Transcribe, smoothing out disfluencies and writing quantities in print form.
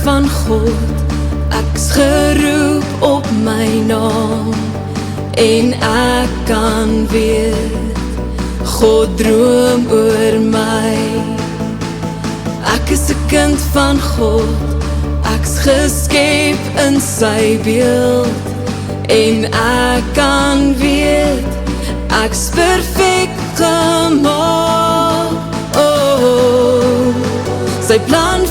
van God, ek's geroep op my naam, en ek kan weet, God droom oor my. Ek is 'n kind van God, ek's geskep in sy beeld, en ek kan weet, ek's perfek gemaak. Oh, sy plan